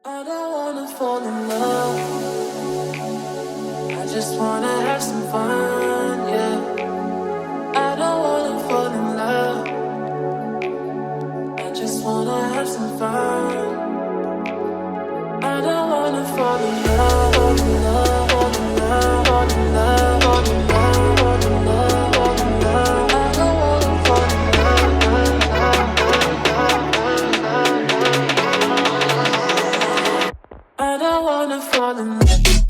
I don't wanna fall in love. I just wanna have some fun, yeah. I don't wanna fall in love. I just wanna have some fun. I don't wanna fall in love, fall in love, fall in love, fall in love, fall in love, fall in love, fall in love. I don't wanna fall in love. I don't wanna fall in love.